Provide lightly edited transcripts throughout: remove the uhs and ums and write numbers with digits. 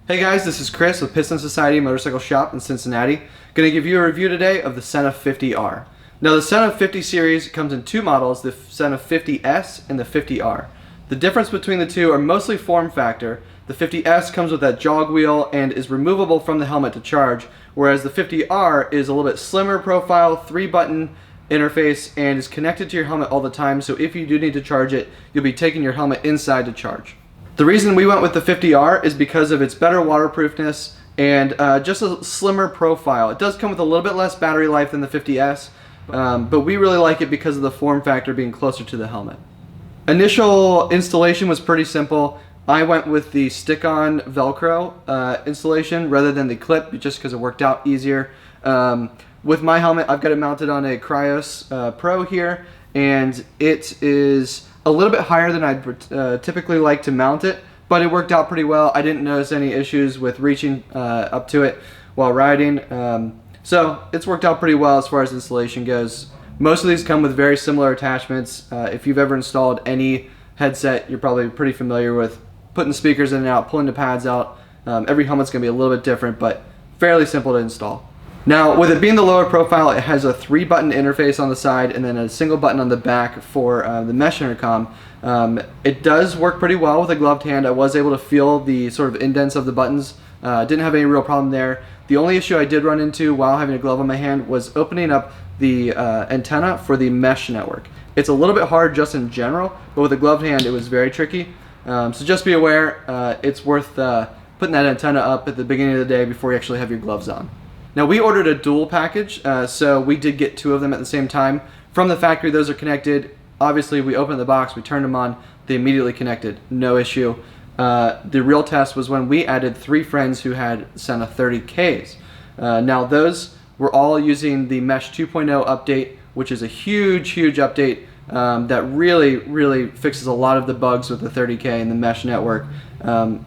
Hey guys, this is Chris with Piston Society Motorcycle Shop in Cincinnati. Going to give you a review today of the Sena 50R. Now the Sena 50 series comes in two models, the Sena 50S and the 50R. The difference between the two are mostly form factor. The 50S comes with that jog wheel and is removable from the helmet to charge, whereas the 50R is a little bit slimmer profile, 3-button interface, and is connected to your helmet all the time, so if you do need to charge it, you'll be taking your helmet inside to charge. The reason we went with the 50R is because of its better waterproofness and just a slimmer profile. It does come with a little bit less battery life than the 50S, but we really like it because of the form factor being closer to the helmet. Initial installation was pretty simple. I went with the stick-on Velcro installation rather than the clip, just because it worked out easier. With my helmet, I've got it mounted on a Cryos Pro here, and it is a little bit higher than I'd typically like to mount it, but it worked out pretty well. I didn't notice any issues with reaching up to it while riding, so it's worked out pretty well as far as installation goes. Most of these come with very similar attachments. If you've ever installed any headset, you're probably pretty familiar with putting the speakers in and out, pulling the pads out. Every helmet's going to be a little bit different, but fairly simple to install. Now, with it being the lower profile, it has a 3-button interface on the side and then a single button on the back for the mesh intercom. It does work pretty well with a gloved hand. I was able to feel the sort of indents of the buttons. Didn't have any real problem there. The only issue I did run into while having a glove on my hand was opening up the antenna for the mesh network. It's a little bit hard just in general, but with a gloved hand it was very tricky. So just be aware, it's worth putting that antenna up at the beginning of the day before you actually have your gloves on. Now we ordered a dual package, so we did get 2 of them at the same time. From the factory, those are connected. Obviously, we opened the box, we turned them on, they immediately connected, no issue. The real test was when we added 3 friends who had Sena 30Ks. Now those were all using the Mesh 2.0 update, which is a huge update that really fixes a lot of the bugs with the 30K and the mesh network.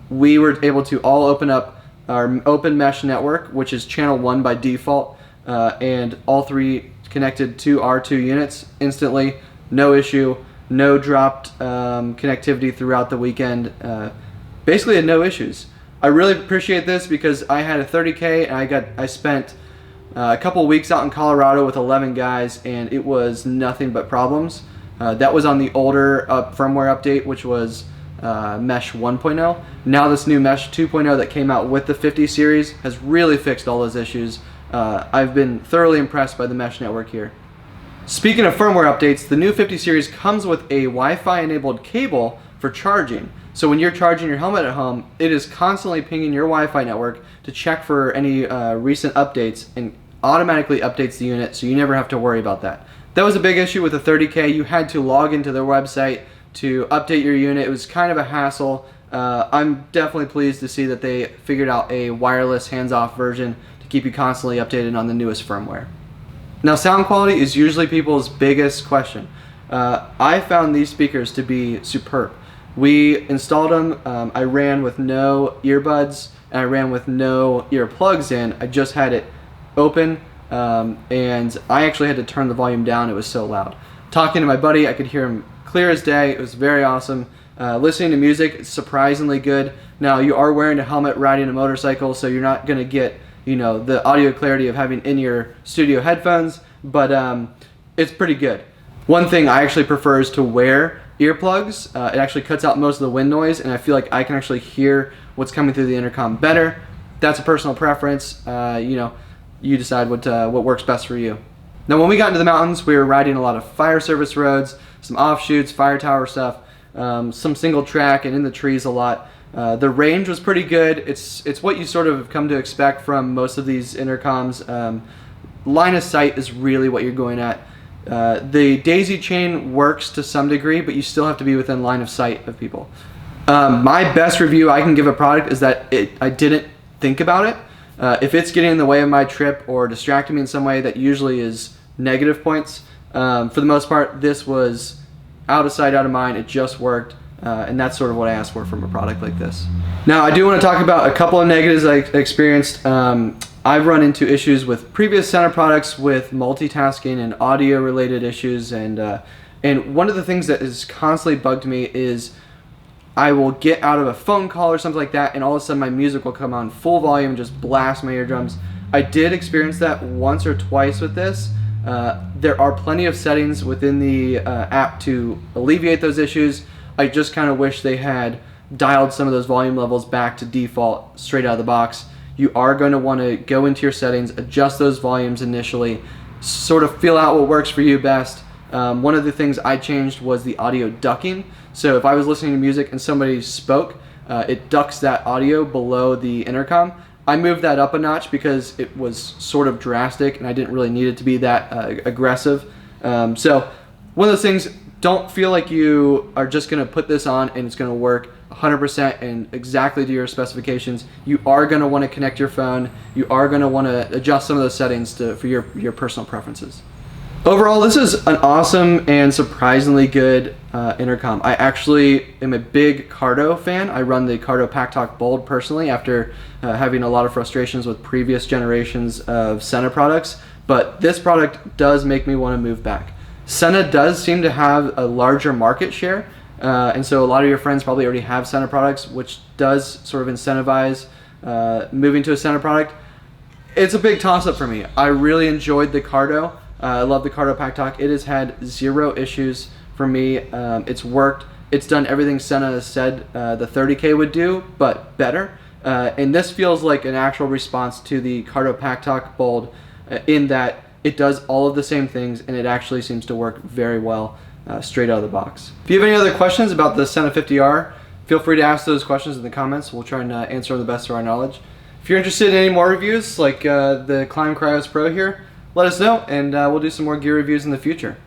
We were able to all open up our open mesh network, which is channel 1 by default, and all 3 connected to our 2 units instantly, no issue, no dropped connectivity throughout the weekend. Basically had no issues. I really appreciate this because I had a 30K and I spent a couple weeks out in Colorado with 11 guys and it was nothing but problems. That was on the older firmware update, which was Mesh 1.0. Now this new Mesh 2.0 that came out with the 50 series has really fixed all those issues. I've been thoroughly impressed by the mesh network here. Speaking of firmware updates, the new 50 series comes with a Wi-Fi enabled cable for charging. So when you're charging your helmet at home, it is constantly pinging your Wi-Fi network to check for any recent updates and automatically updates the unit, so you never have to worry about that. That was a big issue with the 30K. You had to log into their website to update your unit. It was kind of a hassle. I'm definitely pleased to see that they figured out a wireless hands-off version to keep you constantly updated on the newest firmware. Now, sound quality is usually people's biggest question. I found these speakers to be superb. We installed them. I ran with no earbuds and I ran with no earplugs in. I just had it open and I actually had to turn the volume down. It was so loud. Talking to my buddy, I could hear him clear as day. It was very awesome. Listening to music is surprisingly good. Now you are wearing a helmet riding a motorcycle, so you're not going to get, the audio clarity of having in-ear studio headphones, but it's pretty good. One thing I actually prefer is to wear earplugs. It actually cuts out most of the wind noise, and I feel like I can actually hear what's coming through the intercom better. That's a personal preference. You decide what works best for you. Now when we got into the mountains, we were riding a lot of fire service roads, some offshoots, fire tower stuff, some single track, and in the trees a lot. The range was pretty good. It's what you sort of come to expect from most of these intercoms. Line of sight is really what you're going at. The daisy chain works to some degree, but you still have to be within line of sight of people. My best review I can give a product is that I didn't think about it. If it's getting in the way of my trip or distracting me in some way, that usually is negative points. For the most part, this was out of sight, out of mind. It just worked, and that's sort of what I asked for from a product like this. Now, I do want to talk about a couple of negatives I experienced. I've run into issues with previous Sena products with multitasking and audio-related issues, and one of the things that has constantly bugged me is I will get out of a phone call or something like that, and all of a sudden my music will come on full volume and just blast my eardrums. I did experience that once or twice with this. There are plenty of settings within the app to alleviate those issues. I just kind of wish they had dialed some of those volume levels back to default straight out of the box. You are going to want to go into your settings, adjust those volumes initially, sort of feel out what works for you best. One of the things I changed was the audio ducking. So if I was listening to music and somebody spoke, it ducks that audio below the intercom. I moved that up a notch because it was sort of drastic and I didn't really need it to be that aggressive. So one of those things, don't feel like you are just going to put this on and it's going to work 100% and exactly to your specifications. You are going to want to connect your phone. You are going to want to adjust some of those settings for your personal preferences. Overall, this is an awesome and surprisingly good intercom. I actually am a big Cardo fan. I run the Cardo PackTalk Bold personally after having a lot of frustrations with previous generations of Sena products, but this product does make me want to move back. Sena does seem to have a larger market share, and so a lot of your friends probably already have Sena products, which does sort of incentivize moving to a Sena product. It's a big toss-up for me. I really enjoyed the Cardo. I love the Cardo PackTalk. It has had zero issues for me. It's worked. It's done everything Sena has said the 30K would do, but better. And this feels like an actual response to the Cardo PackTalk Bold in that it does all of the same things and it actually seems to work very well straight out of the box. If you have any other questions about the Sena 50R, feel free to ask those questions in the comments. We'll try and answer them the best of our knowledge. If you're interested in any more reviews like the Climb Cryos Pro here, let us know and we'll do some more gear reviews in the future.